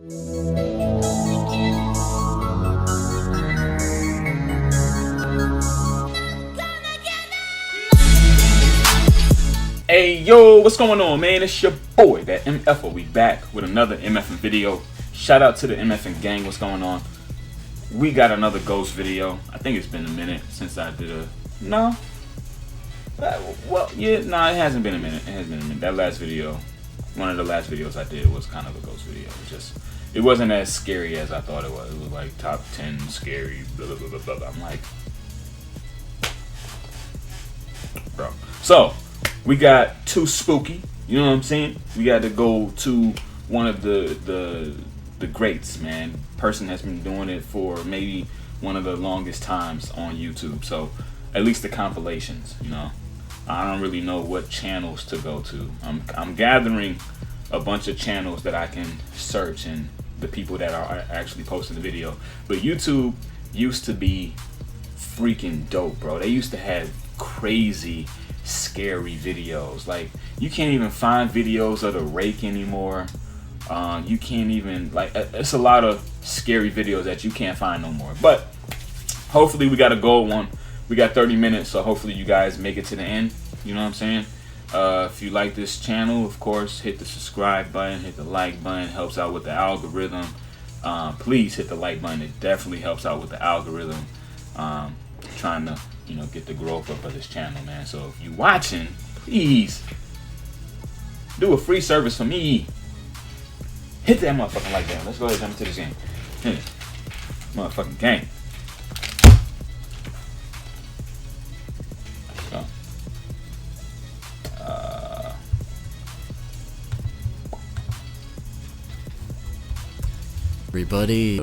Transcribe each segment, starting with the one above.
Hey yo, what's going on, man? It's your boy, that MFer. We back with another MFing video. Shout out to the MFing gang. What's going on? We got another ghost video. I think it's been a minute since I did a... No? Well, yeah, no, it hasn't been a minute. It has been a minute. That last video, one of the last videos I did was kind of a ghost video. It wasn't as scary as I thought it was. It was like top 10 scary, blah, blah, blah, blah, blah. I'm like... Bro. So... we got 2Spooky, you know what I'm saying? We got to go to one of the greats, man. Person has been doing it for maybe one of the longest times on YouTube. So at least the compilations, you know. I don't really know what channels to go to. I'm gathering a bunch of channels that I can search and the people that are actually posting the video. But YouTube used to be freaking dope, bro. They used to have crazy scary videos. Like, you can't even find videos of the rake anymore. You can't even, like, it's a lot of scary videos that you can't find no more. But hopefully we got a gold one. We got 30 minutes, so hopefully you guys make it to the end, you know what I'm saying? If you like this channel, of course, hit the subscribe button, hit the like button. Helps out with the algorithm. Please hit the like button. It definitely helps out with the algorithm. Trying to, you know, get the growth up of this channel, man. So if you watching, please do a free service for me. Hit that motherfucking like button. Let's go ahead and jump into this game. Hit it. Motherfucking game. So, everybody,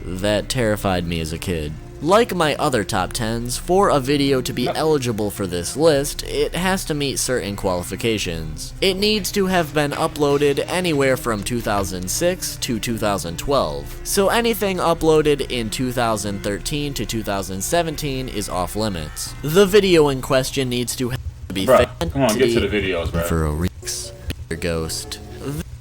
that terrified me as a kid. Like my other top 10s, for a video to be eligible for this list, it has to meet certain qualifications. It needs to have been uploaded anywhere from 2006 to 2012, so anything uploaded in 2013 to 2017 is off limits. The video in question needs to be come on, get to the videos, bro. For a Reeks, Ghost.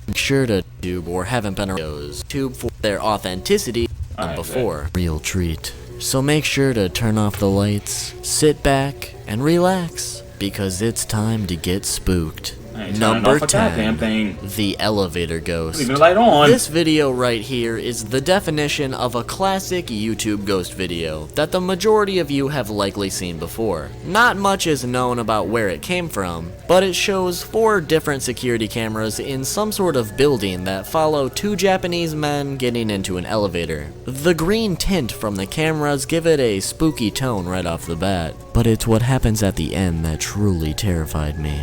Make sure to YouTube or haven't been around YouTube for their authenticity before. Real treat. So make sure to turn off the lights, sit back, and relax, because it's time to get spooked. Number 10, the elevator ghost. Leave the light on. This video right here is the definition of a classic YouTube ghost video that the majority of you have likely seen before. Not much is known about where it came from, but it shows 4 different security cameras in some sort of building that follow 2 Japanese men getting into an elevator. The green tint from the cameras give it a spooky tone right off the bat, but it's what happens at the end that truly terrified me.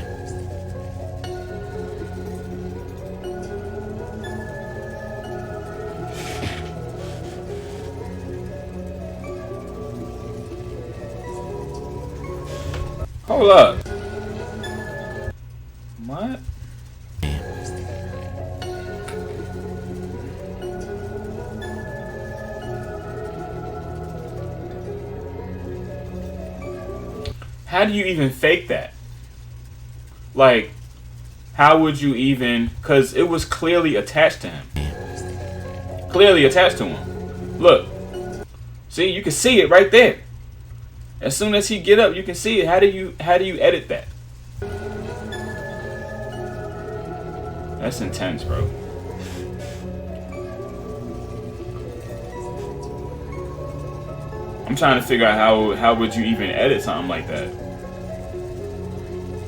Hold up. What? How do you even fake that? Like, how would you even... because it was clearly attached to him. Clearly attached to him. Look. See, you can see it right there. As soon as he get up, you can see it. How do you edit that? That's intense, bro. I'm trying to figure out how would you even edit something like that?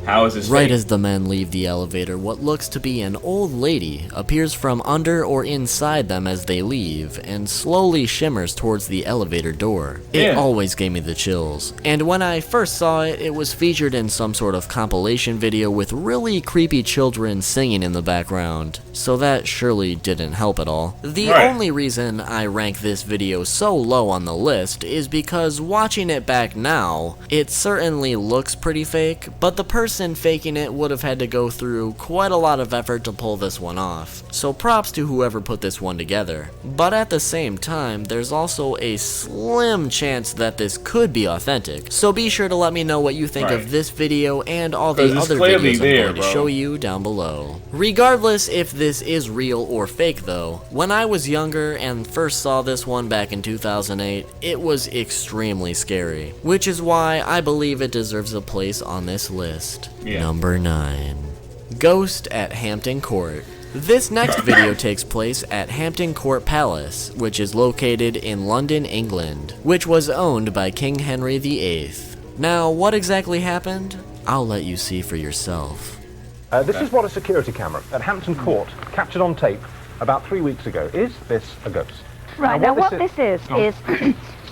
How is this right fake? As the men leave the elevator, what looks to be an old lady appears from under or inside them as they leave, and slowly shimmers towards the elevator door. It always gave me the chills, and when I first saw it, it was featured in some sort of compilation video with really creepy children singing in the background, so that surely didn't help at all. The only reason I rank this video so low on the list is because watching it back now, it certainly looks pretty fake, but the person person faking it would have had to go through quite a lot of effort to pull this one off, so props to whoever put this one together. But at the same time, there's also a slim chance that this could be authentic, so be sure to let me know what you think of this video and all the other videos I'm going to show you down below. Regardless if this is real or fake though, when I was younger and first saw this one back in 2008, it was extremely scary, which is why I believe it deserves a place on this list. Number 9. Ghost at Hampton Court. This next video takes place at Hampton Court Palace, which is located in London, England, which was owned by King Henry VIII. Now, what exactly happened? I'll let you see for yourself. This is what a security camera at Hampton Court captured on tape about 3 weeks ago. Is this a ghost? Right, now what this is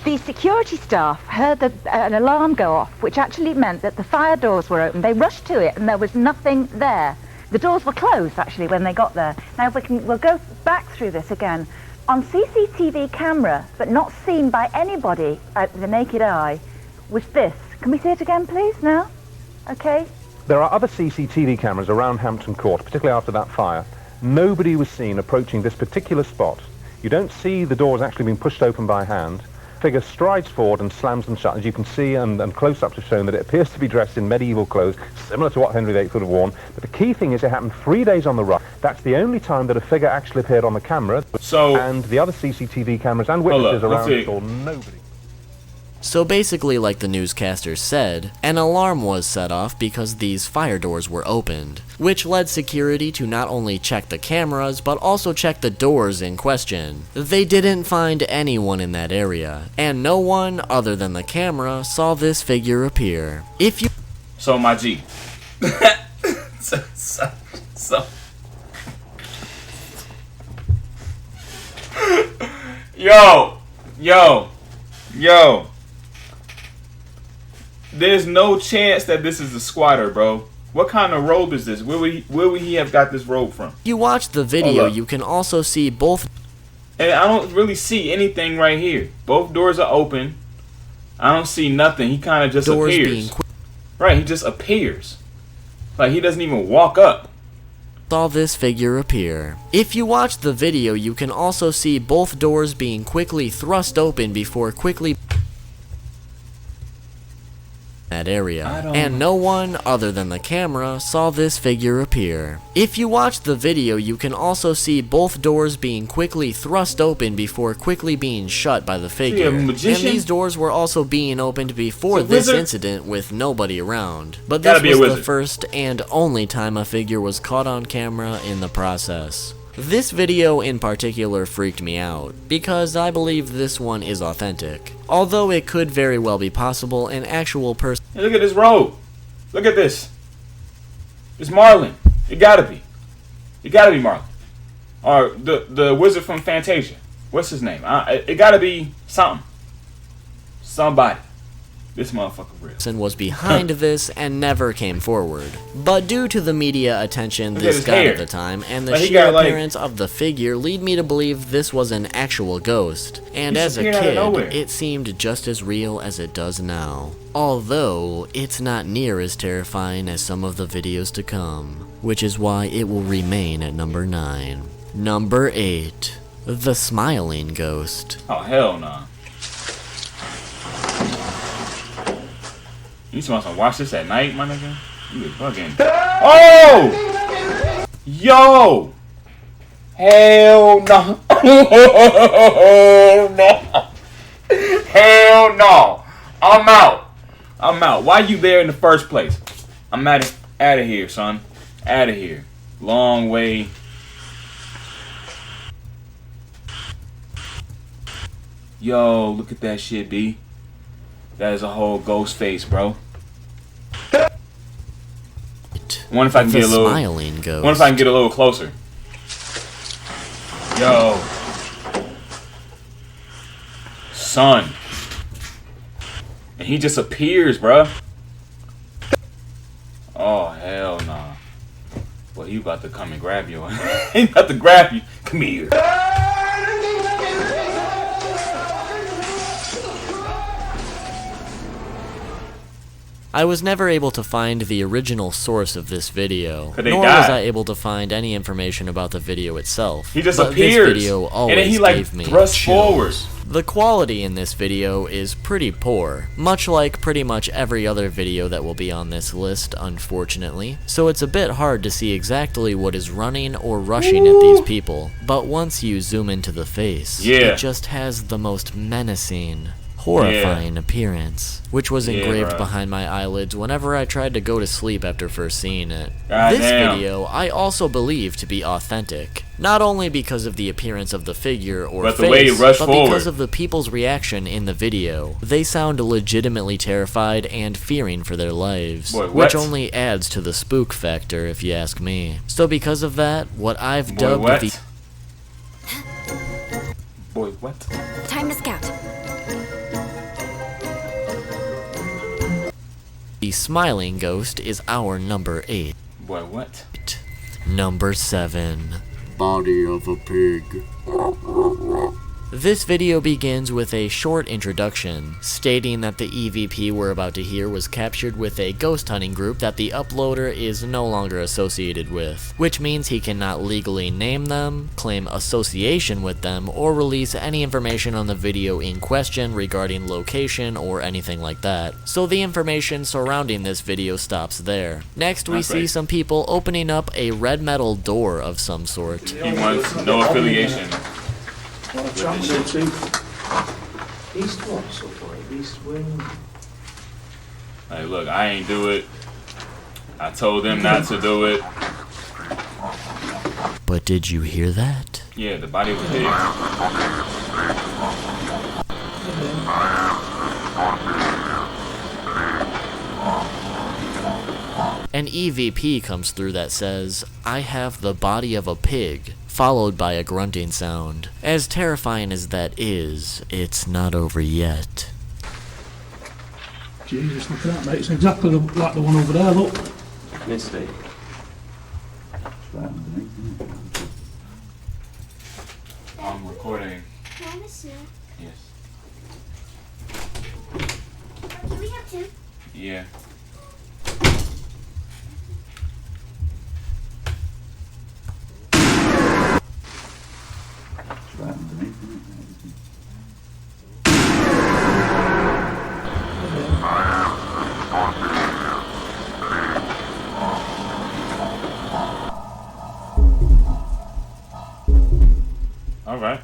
the security staff heard an alarm go off, which actually meant that the fire doors were open. They rushed to it and there was nothing there. The doors were closed actually when they got there. Now we'll go back through this again. On CCTV camera, but not seen by anybody at the naked eye, was this. Can we see it again please now? Okay. There are other CCTV cameras around Hampton Court, particularly after that fire. Nobody was seen approaching this particular spot. You don't see the doors actually being pushed open by hand. Figure strides forward and slams them shut. As you can see, and close-ups have shown that it appears to be dressed in medieval clothes, similar to what Henry VIII would have worn. But the key thing is it happened 3 days on the run. That's the only time that a figure actually appeared on the camera. And the other CCTV cameras and witnesses around saw nobody. So basically, like the newscaster said, an alarm was set off because these fire doors were opened, which led security to not only check the cameras, but also check the doors in question. They didn't find anyone in that area, and no one other than the camera saw this figure appear. If you... So my G. so. Yo. There's no chance that this is a squatter, bro. What kind of robe is this? Where would he have got this robe from? If you watch the video, you can also see both. And I don't really see anything right here. Both doors are open. I don't see nothing. He kind of just appears. Right, he just appears. Like he doesn't even walk up. Saw this figure appear. If you watch the video, you can also see both doors being quickly thrust open before quickly that area, and no one other than the camera saw this figure appear. If you watch the video, you can also see both doors being quickly thrust open before quickly being shut by the figure. And these doors were also being opened before this incident with nobody around. But this was the first and only time a figure was caught on camera in the process. This video in particular freaked me out, because I believe this one is authentic. Although it could very well be possible an actual person... Hey, look at this robe. Look at this. It's Marlin. It gotta be. It gotta be Marlin. Or the wizard from Fantasia. What's his name? It gotta be something. Somebody. This motherfucker real. Was behind this and never came forward. But due to the media attention this got at the time and the sheer appearance of the figure lead me to believe this was an actual ghost. And as a kid, it seemed just as real as it does now. Although, it's not near as terrifying as some of the videos to come, which is why it will remain at number 9. Number 8. The Smiling Ghost. Oh, hell no. You supposed to watch this at night, my nigga? You was bugging. Oh! Yo! Hell no. Hell no. Hell no. I'm out. Why you there in the first place? I'm out of here, son. Out of here. Long way. Yo, look at that shit, B. That is a whole ghost face, bro. Wonder if I can get a little. Smiling ghost. Wonder if I can get a little closer. Yo, son, and he just appears, bro. Oh hell nah. Well, he about to come and grab you. He about to grab you. Come here. I was never able to find the original source of this video, they nor died. was I able to find any information about the video itself. He just but appears, this video always and then he like gave me thrusts chills. forward. The quality in this video is pretty poor, much like pretty much every other video that will be on this list, unfortunately, so it's a bit hard to see exactly what is running or rushing at these people, but once you zoom into the face, it just has the most menacing, horrifying appearance, which was engraved behind my eyelids whenever I tried to go to sleep after first seeing it. This video I also believe to be authentic, not only because of the appearance of the figure or but face, the way he rushed but forward. because of the people's reaction in the video. They sound legitimately terrified and fearing for their lives, which only adds to the spook factor if you ask me. So because of that, what I've dubbed the... Boy, what? Time to scout. The smiling ghost is our number 8. Boy, what? Number 7. Body of a pig. This video begins with a short introduction, stating that the EVP we're about to hear was captured with a ghost hunting group that the uploader is no longer associated with, which means he cannot legally name them, claim association with them, or release any information on the video in question regarding location or anything like that. So the information surrounding this video stops there. Next we see some people opening up a red metal door of some sort. He wants no affiliation. East what, subway? East wing? Hey, look, I ain't do it. I told them not to do it. But did you hear that? Yeah, the body was big. An EVP comes through that says, "I have the body of a pig," followed by a grunting sound. As terrifying as that is, it's not over yet. Jesus, look at that, mate. It's exactly like the one over there, look. Misty. I'm recording. Promise you. Yes. Can we have two? Yeah. All right.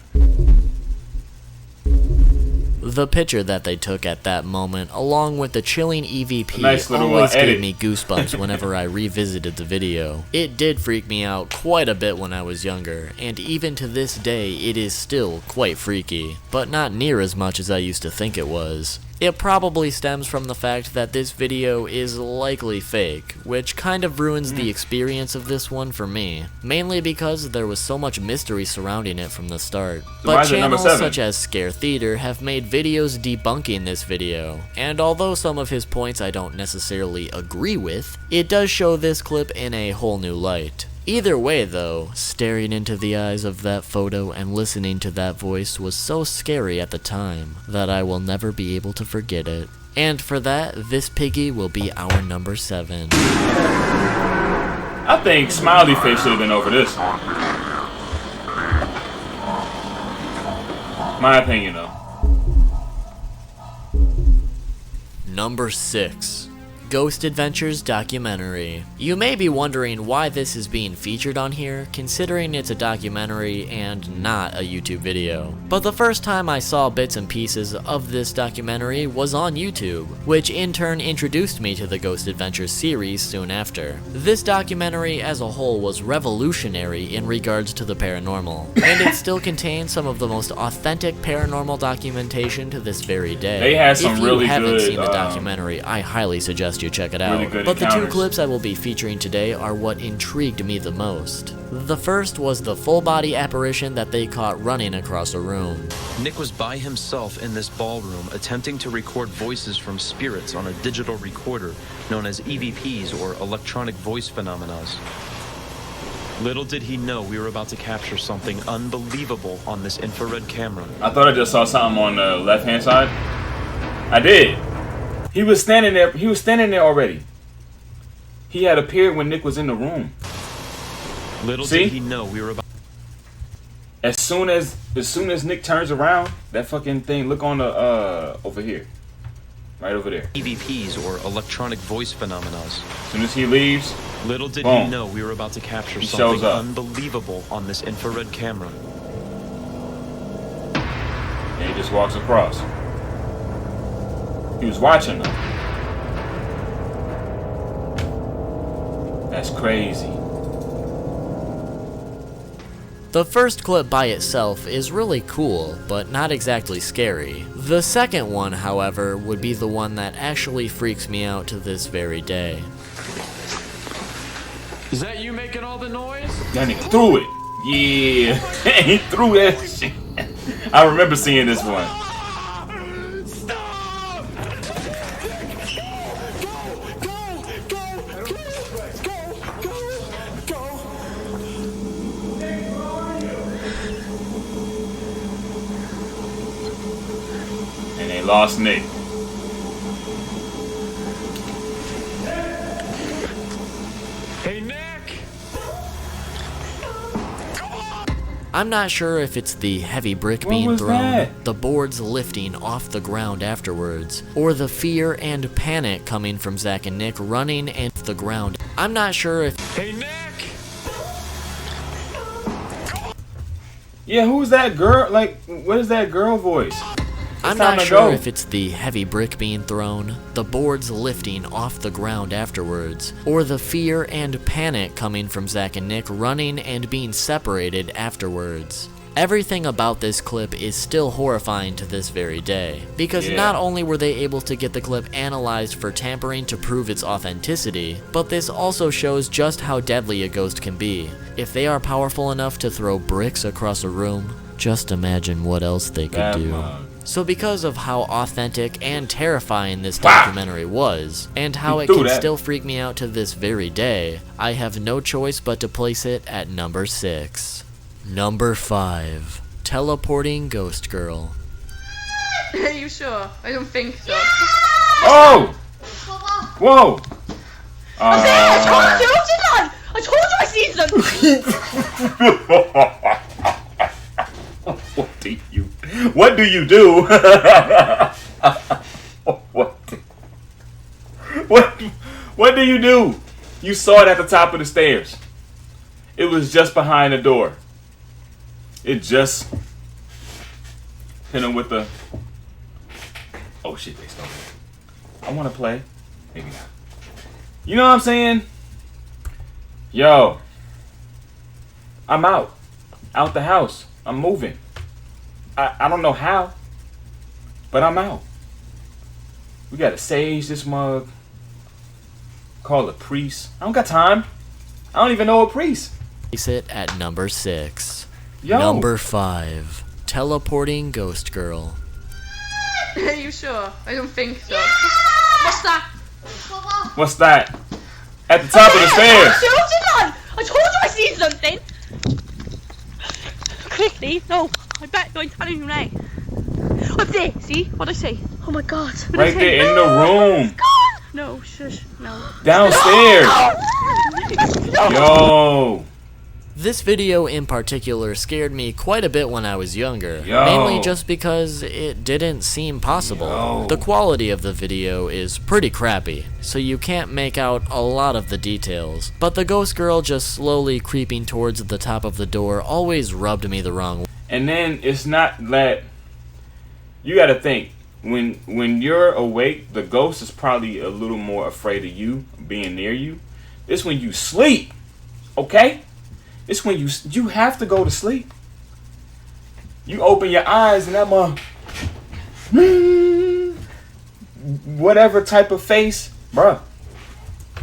The picture that they took at that moment, along with the chilling EVP, Nice little, always edit. gave me goosebumps whenever I revisited the video. It did freak me out quite a bit when I was younger, and even to this day it is still quite freaky, but not near as much as I used to think it was. It probably stems from the fact that this video is likely fake, which kind of ruins the experience of this one for me, mainly because there was so much mystery surrounding it from the start. But channels such as Scare Theater have made videos debunking this video, and although some of his points I don't necessarily agree with, it does show this clip in a whole new light. Either way though, staring into the eyes of that photo and listening to that voice was so scary at the time that I will never be able to forget it. And for that, this piggy will be our number 7. I think Smiley Face should have been over this. My opinion though. Number 6. Ghost Adventures documentary. You may be wondering why this is being featured on here, considering it's a documentary and not a YouTube video. But the first time I saw bits and pieces of this documentary was on YouTube, which in turn introduced me to the Ghost Adventures series soon after. This documentary as a whole was revolutionary in regards to the paranormal, and it still contains some of the most authentic paranormal documentation to this very day. They had some really If you haven't good, seen the documentary, I highly suggest you check it out. really good But the two encounters. clips I will be featuring today are what intrigued me the most. The first was the full body apparition that they caught running across a room. Nick was by himself in this ballroom attempting to record voices from spirits on a digital recorder known as EVPs or electronic voice phenomena. Little did he know we were about to capture something unbelievable on this infrared camera. I thought I just saw something on the left-hand side. I did. He was standing there. He was standing there already. He had appeared when Nick was in the room. Little See? did he know we were about. As soon as Nick turns around, that fucking thing. Look on the over here, right over there. EVPs or electronic voice phenomena. As soon as he leaves, Little did boom. he know we were about to capture He shows something up. unbelievable on this infrared camera. and he just walks across. He was watching them. That's crazy. The first clip by itself is really cool, but not exactly scary. The second one, however, would be the one that actually freaks me out to this very day. Is that you making all the noise? That nigga threw it. Yeah. He threw that shit. I remember seeing this one. Stop! Go! And they lost Nick. Hey, Nick! I'm not sure if it's the heavy brick being was thrown, that? the boards lifting off the ground afterwards, or the fear and panic coming from Zach and Nick running and the ground. I'm not sure if Hey, Nick! Yeah, who's that girl? Like, what is that girl voice? I'm time not to sure go. if it's the heavy brick being thrown, the boards lifting off the ground afterwards, or the fear and panic coming from Zach and Nick running and being separated afterwards. Everything about this clip is still horrifying to this very day, because Yeah. not only were they able to get the clip analyzed for tampering to prove its authenticity, but this also shows just how deadly a ghost can be. If they are powerful enough to throw bricks across a room, just imagine what else they could That do. mug. So because of how authentic and terrifying this Wow. documentary was, and how He it threw can that. still freak me out to this very day, I have no choice but to place it at number 6. Number 5. Teleporting Ghost Girl. Are you sure? I don't think so. Oh! Whoa! I told you I seen them! What do you do? What do you do? You saw it at the top of the stairs. It was just behind the door. It just hit him with the. Oh shit! They stole it. I want to play. Maybe not. You know what I'm saying? Yo, I'm out the house. I'm moving. I don't know how, but I'm out. We gotta sage this mug. Call a priest. I don't got time. I don't even know a priest. Place it at number 6. Yo. Number 5. Teleporting Ghost Girl. Are you sure? I don't think so. What's that? What's that? At the top of the stairs. I told you I seen something! Quickly, no, I bet I'm telling you now. Up there, see? What'd I say? Oh my god. What'd I Right say? there in the room. No, shush, no. Downstairs. Yo. This video in particular scared me quite a bit when I was younger, Yo. mainly just because it didn't seem possible. Yo. The quality of the video is pretty crappy, so you can't make out a lot of the details, but the ghost girl just slowly creeping towards the top of the door always rubbed me the wrong way. And then it's not that. You gotta think. When you're awake, the ghost is probably a little more afraid of you being near you. It's when you sleep, okay? It's when you have to go to sleep. You open your eyes and that whatever type of face, bruh.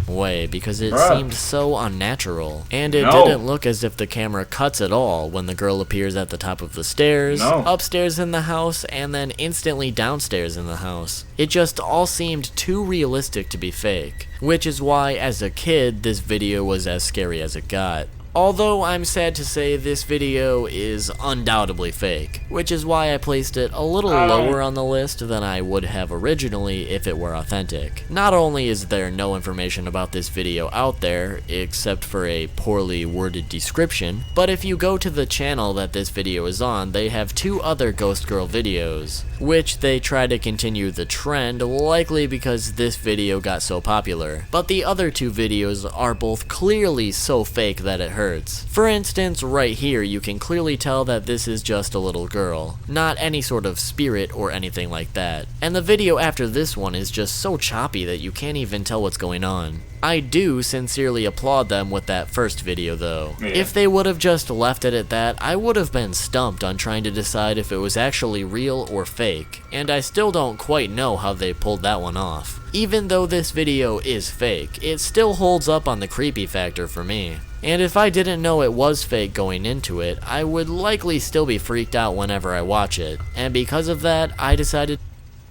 Way because it Bruh. seemed so unnatural, and it No. didn't look as if the camera cuts at all when the girl appears at the top of the stairs, No. upstairs in the house, and then instantly downstairs in the house. It just all seemed too realistic to be fake, which is why as a kid this video was as scary as it got. Although I'm sad to say this video is undoubtedly fake, which is why I placed it a little lower on the list than I would have originally if it were authentic. Not only is there no information about this video out there, except for a poorly worded description, but if you go to the channel that this video is on, they have 2 other Ghost Girl videos, which they try to continue the trend, likely because this video got so popular. But the other 2 videos are both clearly so fake that it hurts. For instance, right here you can clearly tell that this is just a little girl, not any sort of spirit or anything like that. And the video after this one is just so choppy that you can't even tell what's going on. I do sincerely applaud them with that first video though. Yeah. If they would have just left it at that, I would have been stumped on trying to decide if it was actually real or fake, and I still don't quite know how they pulled that one off. Even though this video is fake, it still holds up on the creepy factor for me. And if I didn't know it was fake going into it, I would likely still be freaked out whenever I watch it, and because of that, I decided...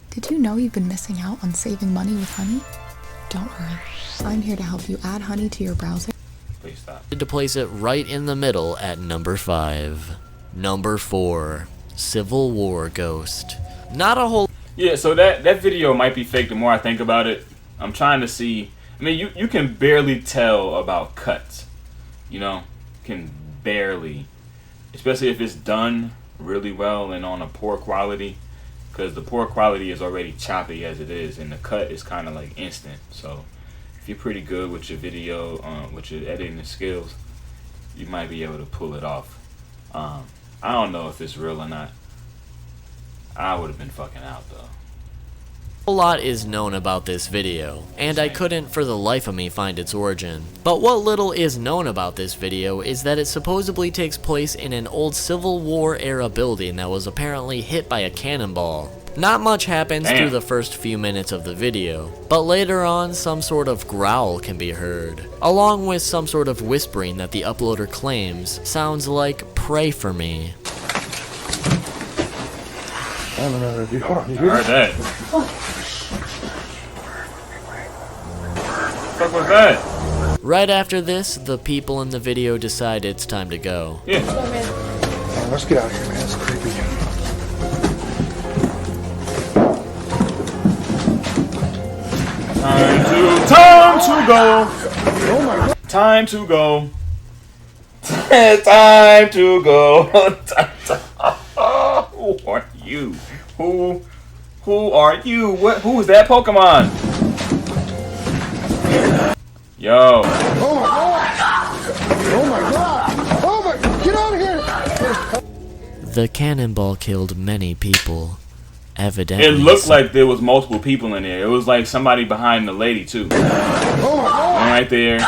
Did you know you've been missing out on saving money with Honey? Don't worry, I'm here to help you add Honey to your browser. Please stop. To place it right in the middle at number 5. Number 4, Civil War Ghost. Not a whole... Yeah, so that video might be fake the more I think about it. I'm trying to see... I mean, you can barely tell about cuts. You know, can barely, especially if it's done really well and on a poor quality, because the poor quality is already choppy as it is, and the cut is kind of like instant. So if you're pretty good with your video, with your editing skills, you might be able to pull it off. I don't know if it's real or not. I would have been fucking out though. A lot is known about this video, and I couldn't for the life of me find its origin. But what little is known about this video is that it supposedly takes place in an old Civil War era building that was apparently hit by a cannonball. Not much happens through the first few minutes of the video, but later on some sort of growl can be heard, along with some sort of whispering that the uploader claims sounds like "pray for me." I heard that. What was that? Right after this, the people in the video decide it's time to go. Yeah. Let's get out of here, man. It's creepy. Time to go. Oh my God. Time to go. Time to go. Who are you? Who are you? Who is that Pokemon? Yo. Oh my God! Oh my God! Oh my God! Get out of here! The cannonball killed many people. Evidently. It looked like there was multiple people in there. It was like somebody behind the lady too. Oh my God! One right there,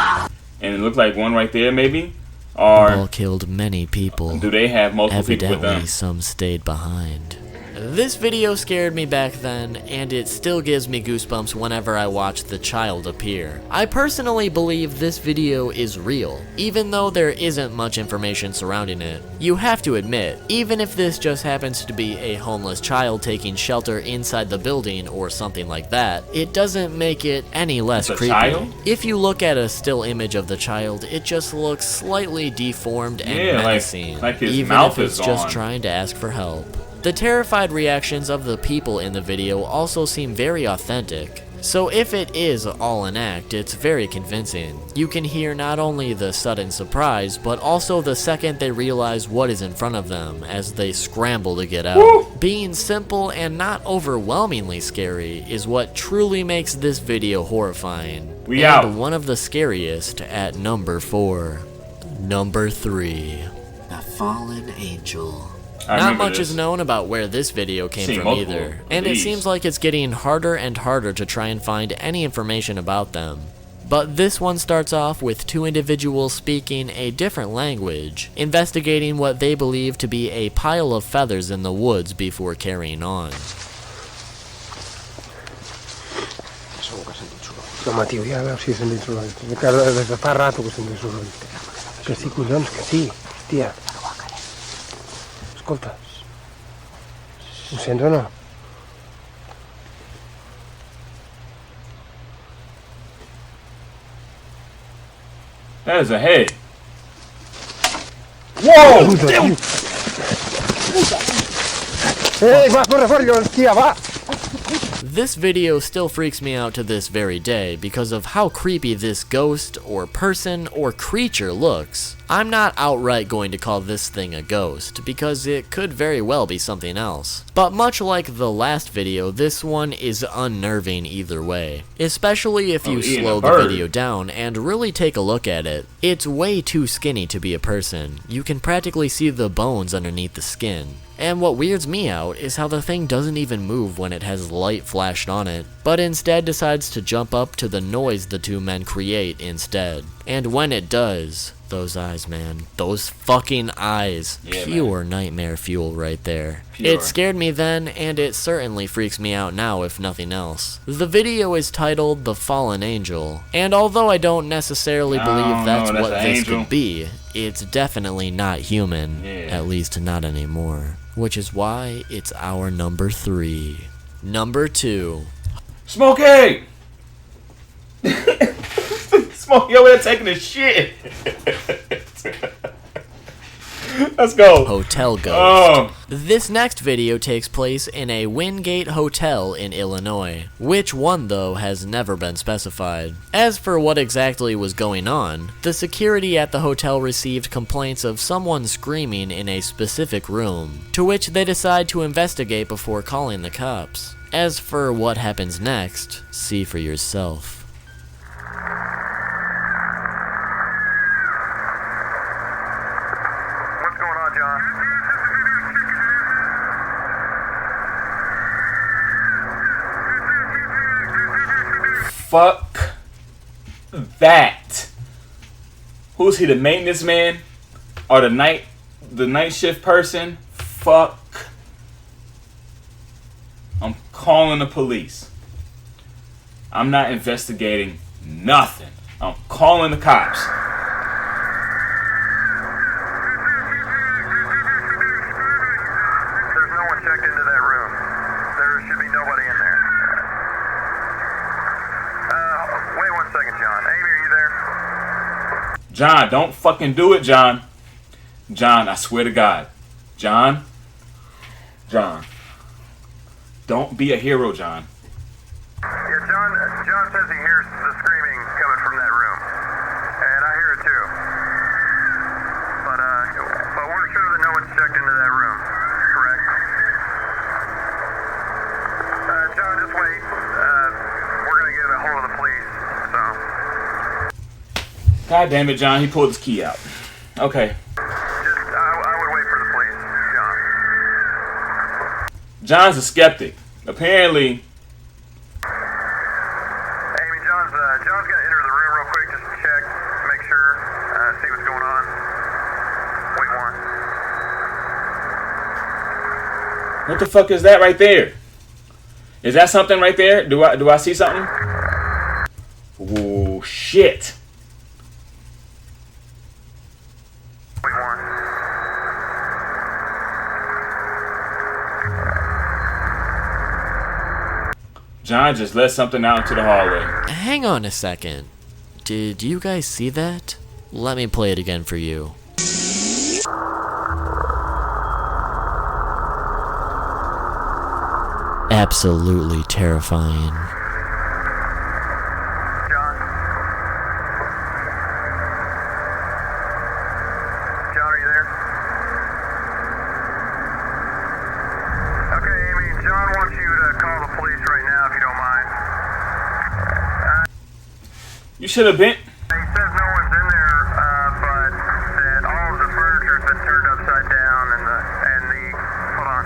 and it looked like one right there maybe. Or killed many people. Do they have multiple people with them? Evidently, some stayed behind. This video scared me back then, and it still gives me goosebumps whenever I watch the child appear. I personally believe this video is real, even though there isn't much information surrounding it. You have to admit, even if this just happens to be a homeless child taking shelter inside the building or something like that, it doesn't make it any less creepy. Child? If you look at a still image of the child, it just looks slightly deformed and menacing, like his even mouth if it's is just gone. trying to ask for help. The terrified reactions of the people in the video also seem very authentic. So if it is all an act, it's very convincing. You can hear not only the sudden surprise, but also the second they realize what is in front of them as they scramble to get out. Woo! Being simple and not overwhelmingly scary is what truly makes this video horrifying. And one of the scariest at number 4. Number 3. The Fallen Angel. Not much is known about where this video came from either, and it seems like it's getting harder and harder to try and find any information about them. But this one starts off with 2 individuals speaking a different language, investigating what they believe to be a pile of feathers in the woods before carrying on. Ascolta. Mi sentono? That is a head. Whoa! Va, corre fuori, schia, va! This video still freaks me out to this very day because of how creepy this ghost or person or creature looks. I'm not outright going to call this thing a ghost because it could very well be something else. But much like the last video, this one is unnerving either way. Especially if you slow the video down and really take a look at it. It's way too skinny to be a person. You can practically see the bones underneath the skin. And what weirds me out is how the thing doesn't even move when it has light flashed on it, but instead decides to jump up to the noise the two men create instead. And when it does, those eyes, man, those fucking eyes, yeah, pure nightmare fuel right there. Pure. It scared me then, and it certainly freaks me out now if nothing else. The video is titled The Fallen Angel, and although I don't necessarily believe that's what this could be, it's definitely not human, at least not anymore. Which is why it's our number 3. Number 2. Smokey! Smokey over there taking a shit. Let's go. Hotel Ghost. This next video takes place in a Wingate Hotel in Illinois. Which one, though, has never been specified. As for what exactly was going on, the security at the hotel received complaints of someone screaming in a specific room, to which they decide to investigate before calling the cops. As for what happens next, see for yourself. Fuck that. Who's he, the maintenance man? Or the night shift person? Fuck. I'm calling the police. I'm not investigating nothing. I'm calling the cops. There's no one checked into that room. There should be nobody in there. Wait 1 second, John. Amy, are you there? John, don't fucking do it, John. John, I swear to God. John. Don't be a hero, John. Yeah, John says he hears the screaming coming from that room. And I hear it too. But we're sure that no one's checked into that room. Correct? John, just wait. We're gonna get a hold of the police, so. God damn it, John, he pulled his key out. Okay. I would wait for the police, John. John's a skeptic. Apparently. Amy, John's gonna enter the room real quick just to check, make sure, see what's going on. Wait 1. What the fuck is that right there? Is that something right there? Do I see something? Oh shit. Wait 1. John just let something out into the hallway. Hang on a second. Did you guys see that? Let me play it again for you. Absolutely terrifying. John, are you there? Okay, Amy, John wants you to call the police right now if you don't mind. You should have been. He says no one's in there, but that all of the furniture's been turned upside down and the hold on.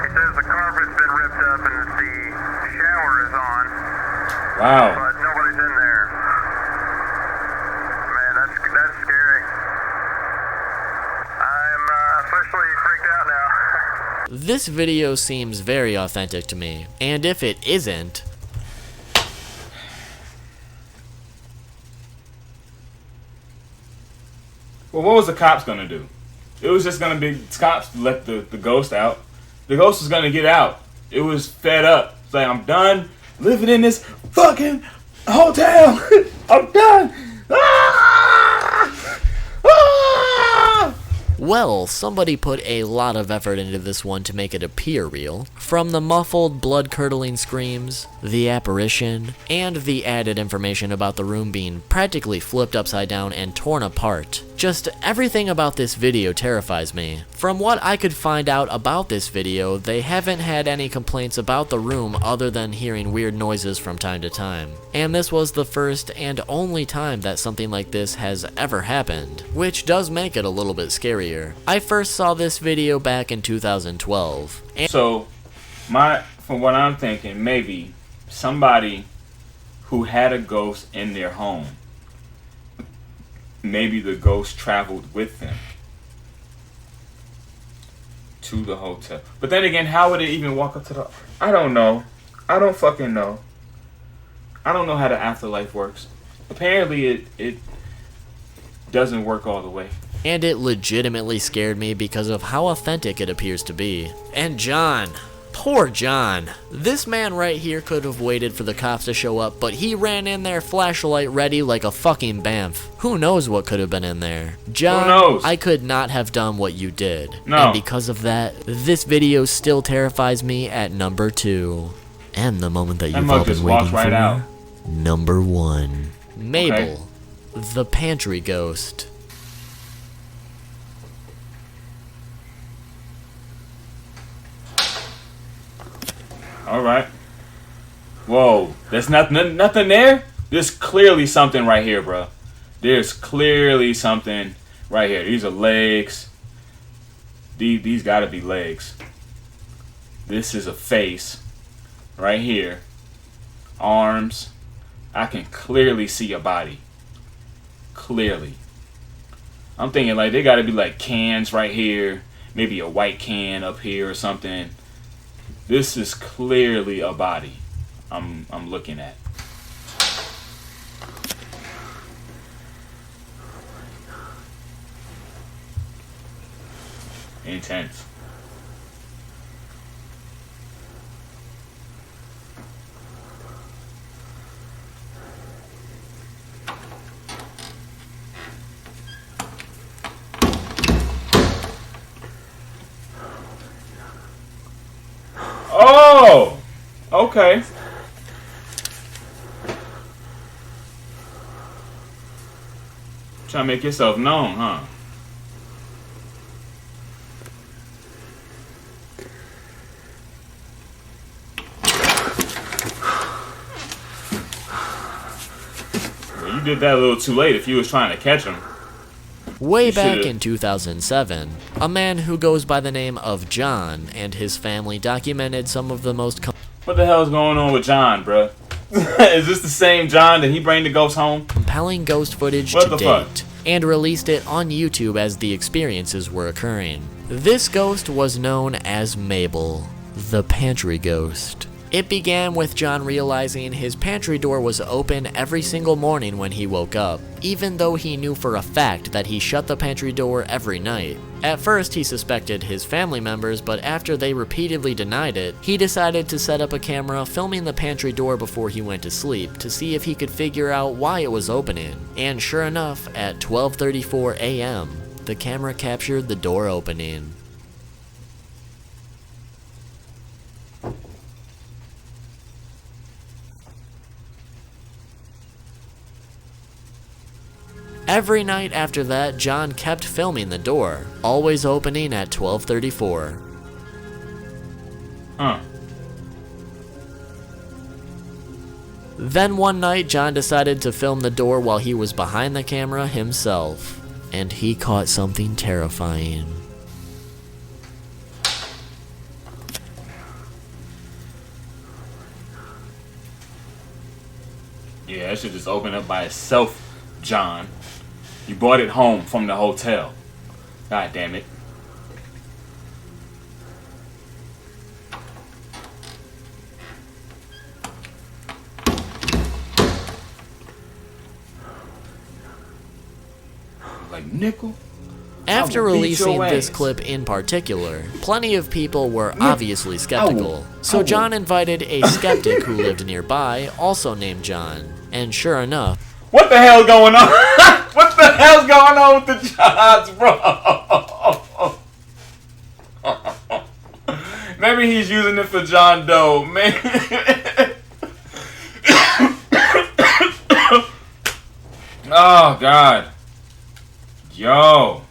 He says the carpet's been ripped up and the shower is on. Wow. But nobody's in there. Man, that's scary. I'm officially freaked out now. This video seems very authentic to me, and if it isn't, well, what was the cops gonna do? It was just gonna be cops to let the ghost out. The ghost was gonna get out. It was fed up. It's like, I'm done living in this fucking hotel. I'm done. Ah! Ah! Well, somebody put a lot of effort into this one to make it appear real. From the muffled, blood-curdling screams, the apparition, and the added information about the room being practically flipped upside down and torn apart. Just everything about this video terrifies me. From what I could find out about this video, they haven't had any complaints about the room other than hearing weird noises from time to time. And this was the first and only time that something like this has ever happened, which does make it a little bit scarier. I first saw this video back in 2012. So, from what I'm thinking, maybe somebody who had a ghost in their home, maybe the ghost traveled with them to the hotel. But then again, how would it even walk up to the... I don't know. I don't fucking know. I don't know how the afterlife works. Apparently it doesn't work all the way. And it legitimately scared me because of how authentic it appears to be. And John. Poor John. This man right here could have waited for the cops to show up, but he ran in there flashlight ready like a fucking bamf. Who knows what could have been in there? John, who knows? I could not have done what you did. No. And because of that, this video still terrifies me at number 2. And the moment that you've all been waiting right for. Out. Number 1. Mabel, the pantry ghost. Alright. Whoa. There's nothing there? There's clearly something right here, bro. There's clearly something right here. These are legs. These gotta be legs. This is a face. Right here. Arms. I can clearly see a body. Clearly. I'm thinking like they gotta be like cans right here. Maybe a white can up here or something. This is clearly a body I'm looking at. Intense. Oh, okay. Trying to make yourself known, huh? Well, you did that a little too late if you was trying to catch him. Way back in 2007, a man who goes by the name of John and his family documented some of the most... What the hell is going on with John, bruh? Is this the same John that he bring the ghost home? Compelling ghost footage to date, and released it on YouTube as the experiences were occurring. This ghost was known as MABLE, the pantry ghost. It began with John realizing his pantry door was open every single morning when he woke up, even though he knew for a fact that he shut the pantry door every night. At first he suspected his family members, but after they repeatedly denied it, he decided to set up a camera filming the pantry door before he went to sleep to see if he could figure out why it was opening. And sure enough, at 12:34 a.m., the camera captured the door opening. Every night after that, John kept filming the door, always opening at 12:34. Then one night, John decided to film the door while he was behind the camera himself, and he caught something terrifying. Yeah, that should just open up by itself, John. You brought it home from the hotel. God damn it. Like nickel? After releasing this clip in particular, plenty of people were obviously skeptical. So John invited a skeptic who lived nearby, also named John. And sure enough... What the hell going on? What the hell's going on with the Johns, bro? Maybe he's using it for John Doe, man. Oh God. Yo.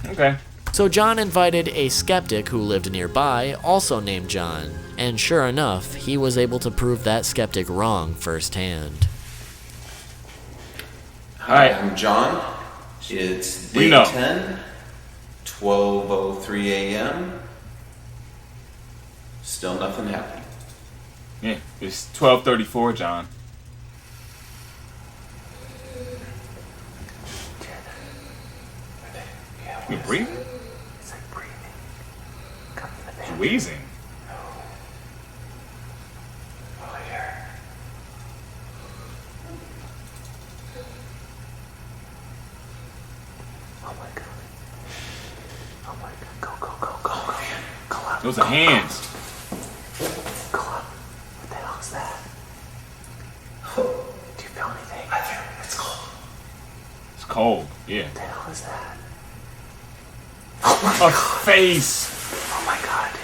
Okay. So John invited a skeptic who lived nearby, also named John, and sure enough, he was able to prove that skeptic wrong firsthand. Hi, I'm John. It's day 10, 12:03 a.m. Still nothing happened. Yeah, it's 12:34, John. You breathing? It's like breathing. He's wheezing. Oh, here. Oh my God. Oh my God. Go. Go up. Those are hands. Go up. What the hell is that? Do you feel anything? I feel it's cold. It's cold, yeah. What the hell is that? A face. Oh my God, dude.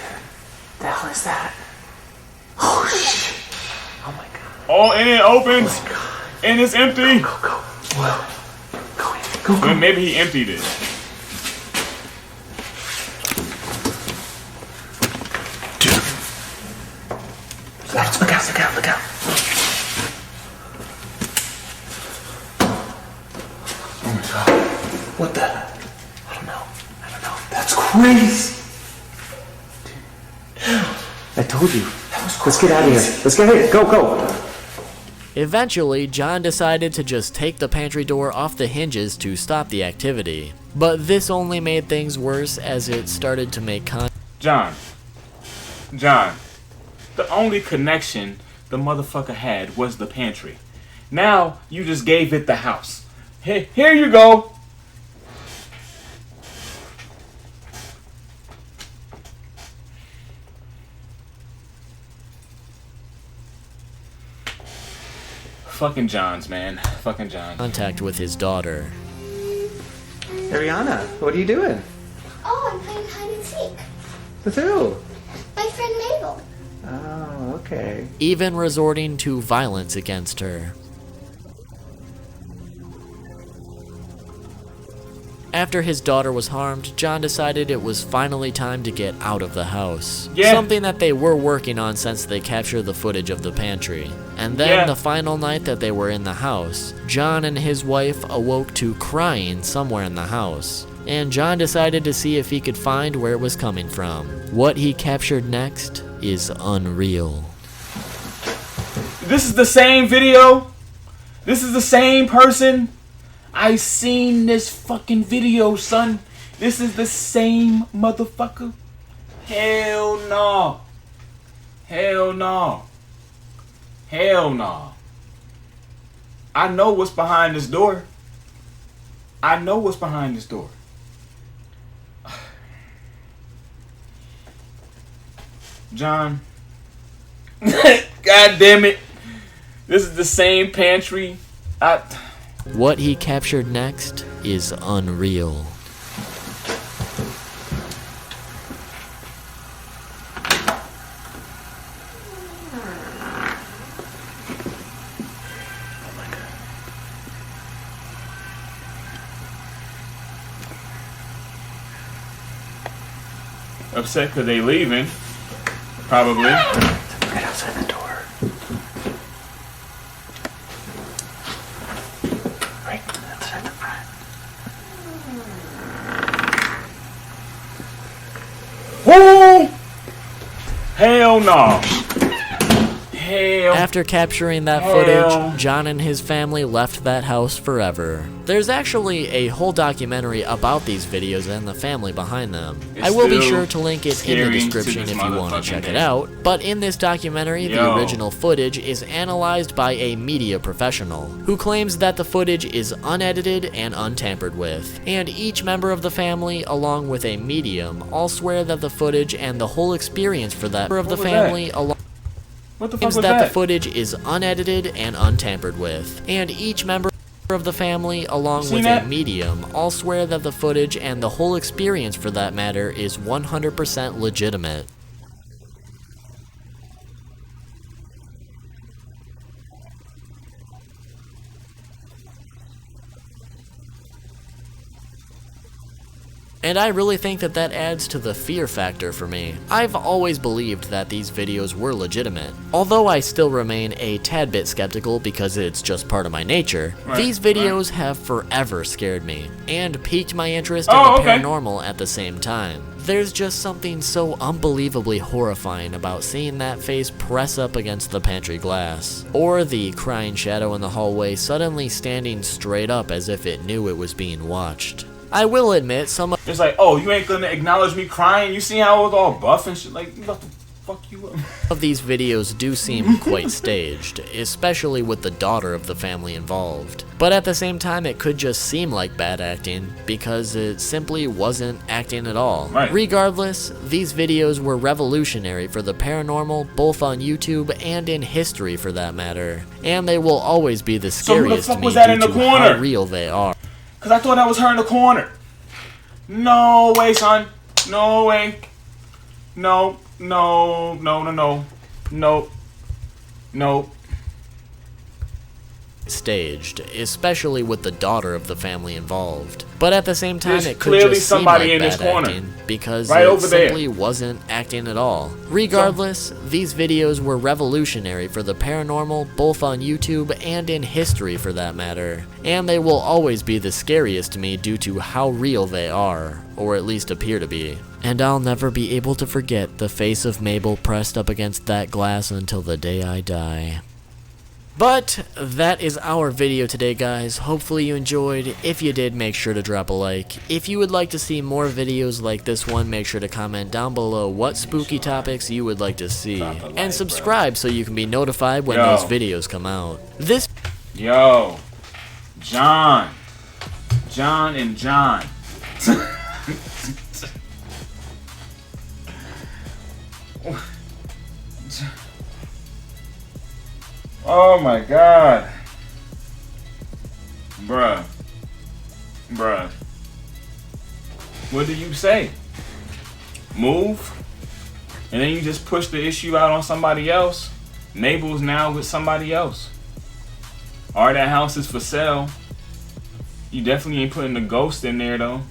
The hell is that? Oh shit. Oh my God. Oh, and it opens. Oh my God. And it's empty. Go. Whoa. Go. Well, maybe he emptied it. Dude. Look out. Oh my God. What the? I don't know. That's crazy. Dude. I told you. Let's get out of here. Let's get out of here. Go. Eventually, John decided to just take the pantry door off the hinges to stop the activity. But this only made things worse as it started to make John, the only connection the motherfucker had was the pantry. Now, you just gave it the house. Here you go. Fucking Johns, man. Fucking John. Contact with his daughter. Ariana, what are you doing? Oh, I'm playing hide and seek. With who? My friend Mabel. Oh, okay. Even resorting to violence against her. After his daughter was harmed, John decided it was finally time to get out of the house. Yeah. Something that they were working on since they captured the footage of the pantry. And then the final night that they were in the house, John and his wife awoke to crying somewhere in the house. And John decided to see if he could find where it was coming from. What he captured next is unreal. This is the same video? This is the same person? I seen this fucking video, son. This is the same motherfucker? Hell no. Hell no. Hell no. I know what's behind this door. I know what's behind this door. John. God damn it. This is the same pantry. What he captured next is unreal. Upset because they leaving. Probably. Right outside the door. Right outside the front. Woo! Hell no. Hell. After capturing that footage, John and his family left that house forever. There's actually a whole documentary about these videos and the family behind them. I will be sure to link it in the description if you want to check it out. But in this documentary, the original footage is analyzed by a media professional, who claims that the footage is unedited and untampered with. And each member of the family, along with a medium, all swear that the footage and the whole experience for that member of the family, along What the fuck claims was that that? the footage is unedited and untampered with, and each member of the family, along with a medium, all swear that the footage and the whole experience for that matter is 100% legitimate. And I really think that that adds to the fear factor for me. I've always believed that these videos were legitimate. Although I still remain a tad bit skeptical because it's just part of my nature, these videos have forever scared me, and piqued my interest in the paranormal at the same time. There's just something so unbelievably horrifying about seeing that face press up against the pantry glass, or the crying shadow in the hallway suddenly standing straight up as if it knew it was being watched. I will admit some of— It's like, oh, you ain't gonna acknowledge me crying? You see how I was all buff and shit? Like, what the fuck you up? of these videos do seem quite staged, especially with the daughter of the family involved. But at the same time, it could just seem like bad acting, because it simply wasn't acting at all. Regardless, these videos were revolutionary for the paranormal, both on YouTube and in history for that matter. And they will always be the scariest to me due to how real they are. Cause I thought that was her in the corner. No way, son. No way. No. Staged, especially with the daughter of the family involved. But at the same time, it could just seem like bad acting, because it simply wasn't acting at all. Regardless, these videos were revolutionary for the paranormal, both on YouTube and in history for that matter. And they will always be the scariest to me due to how real they are, or at least appear to be. And I'll never be able to forget the face of Mabel pressed up against that glass until the day I die. But that is our video today, guys. Hopefully you enjoyed. If you did, make sure to drop a like. If you would like to see more videos like this one, make sure to comment down below what spooky topics you would like to see. And subscribe so you can be notified when those videos come out. Yo, John and John. Oh my God. Bruh. What do you say? Move? And then you just push the issue out on somebody else? Mabel's now with somebody else. Or that house is for sale. You definitely ain't putting the ghost in there though.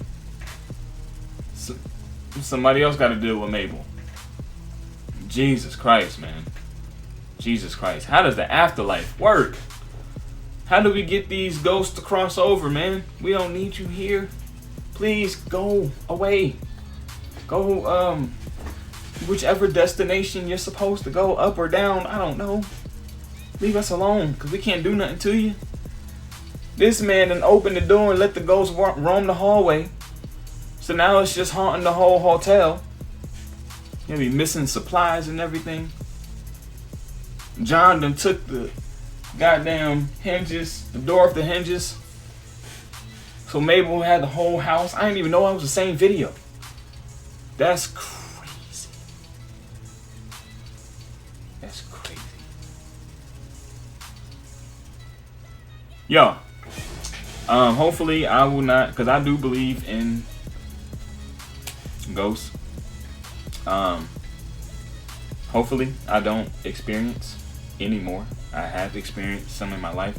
Somebody else got to deal with Mabel. Jesus Christ, man. Jesus Christ. How does the afterlife work? How do we get these ghosts to cross over, man? We don't need you here. Please go away. Go, whichever destination you're supposed to go, up or down, I don't know. Leave us alone, because we can't do nothing to you. This man done opened the door and let the ghost roam the hallway. So now it's just haunting the whole hotel. You'll be missing supplies and everything. John done took the goddamn hinges, the door off the hinges. So Mabel had the whole house. I didn't even know it was the same video. That's crazy. That's crazy. Yo, hopefully I will not, because I do believe in ghosts. Hopefully I don't experience anymore. I have experienced some in my life.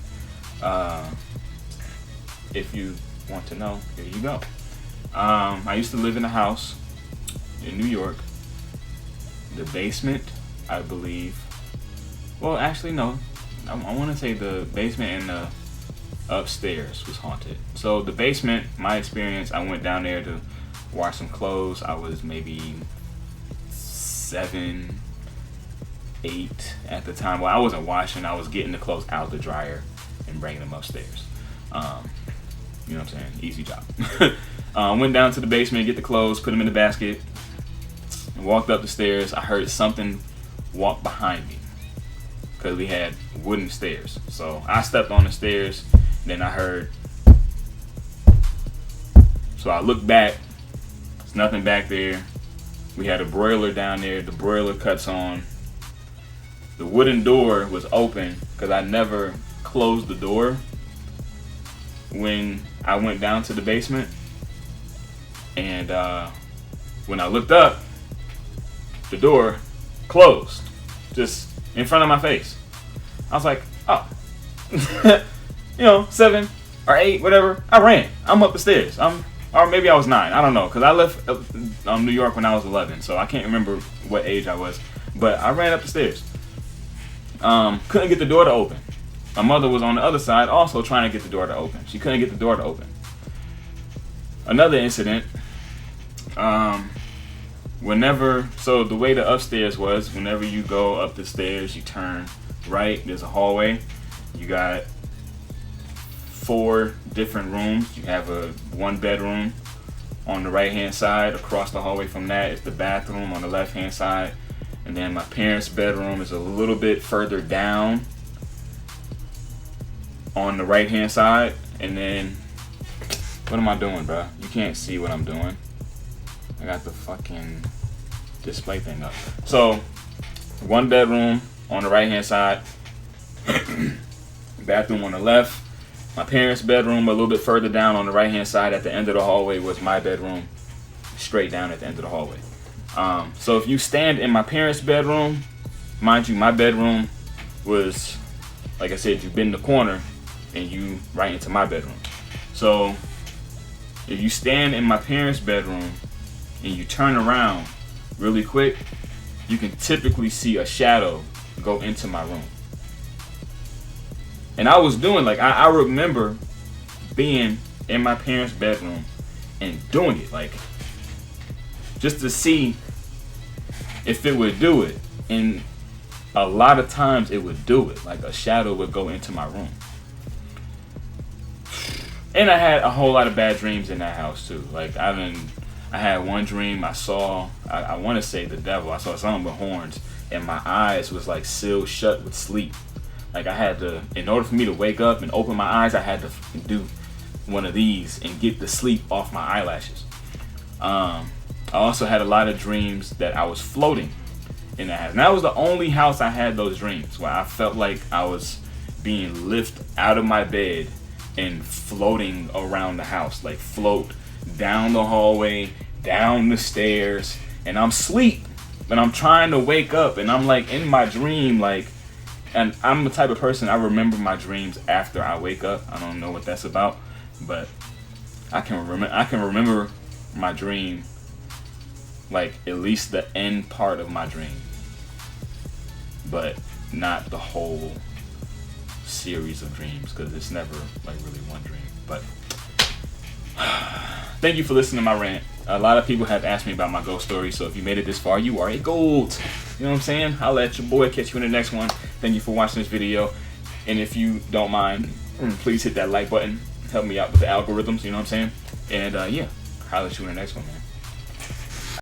If you want to know, here you go. I used to live in a house in New York. The basement, I believe, well actually no, I want to say the basement and the upstairs was haunted. So the basement, my experience, I went down there to wash some clothes. I was maybe 7, 8 at the time. Well, I wasn't washing, I was getting the clothes out the dryer and bringing them upstairs. You know what I'm saying? Easy job. Went down to the basement, get the clothes, put them in the basket, and walked up the stairs. I heard something walk behind me because we had wooden stairs. So I stepped on the stairs, and then I heard. So I looked back. There's nothing back there. We had a broiler down there. The broiler cuts on. The wooden door was open because I never closed the door. when I went down to the basement, and when I looked up, the door closed, just in front of my face. I was like, oh, 7 or 8, whatever. I ran. I'm up the stairs. Or maybe I was 9. I don't know, because I left New York when I was 11, so I can't remember what age I was. But I ran up the stairs. Couldn't get the door to open. My mother was on the other side also trying to get the door to open. She couldn't get the door to open. Another incident, so the way the upstairs was, whenever you go up the stairs, you turn right, there's a hallway. You got 4 different rooms. You have a 1-bedroom on the right hand side. Across the hallway from that is the bathroom on the left hand side. And then my parents' bedroom is a little bit further down on the right hand side. And then, what am I doing, bro? You can't see what I'm doing. I got the fucking display thing up. So 1 bedroom on the right hand side, bathroom on the left. My parents' bedroom a little bit further down on the right hand side. At the end of the hallway was my bedroom, straight down at the end of the hallway. So if you stand in my parents' bedroom, mind you, my bedroom was, like I said, you bend the corner and you right into my bedroom. So if you stand in my parents' bedroom and you turn around really quick, you can typically see a shadow go into my room. And I was doing, like, I remember being in my parents' bedroom and doing it, like, just to see if it would do it. And a lot of times it would do it. Like, a shadow would go into my room. And I had a whole lot of bad dreams in that house too. Like, I had one dream I saw, I want to say the devil. I saw something with horns, and my eyes was like sealed shut with sleep. Like, I had to, in order for me to wake up and open my eyes, I had to do one of these and get the sleep off my eyelashes. I also had a lot of dreams that I was floating in the house. And that was the only house I had those dreams, where I felt like I was being lifted out of my bed and floating around the house. Like, float down the hallway, down the stairs, and I'm asleep, but I'm trying to wake up, and I'm like in my dream, like, and I'm the type of person, I remember my dreams after I wake up. I don't know what that's about, but I can remember my dream, like at least the end part of my dream, but not the whole series of dreams, because it's never like really one dream. But thank you for listening to my rant. A lot of people have asked me about my ghost story, so if you made it this far, you are a gold. You know what I'm saying? Holla at your boy. Catch you in the next one. Thank you for watching this video. And if you don't mind, please hit that like button. Help me out with the algorithms, you know what I'm saying? And yeah, holla at you in the next one, man.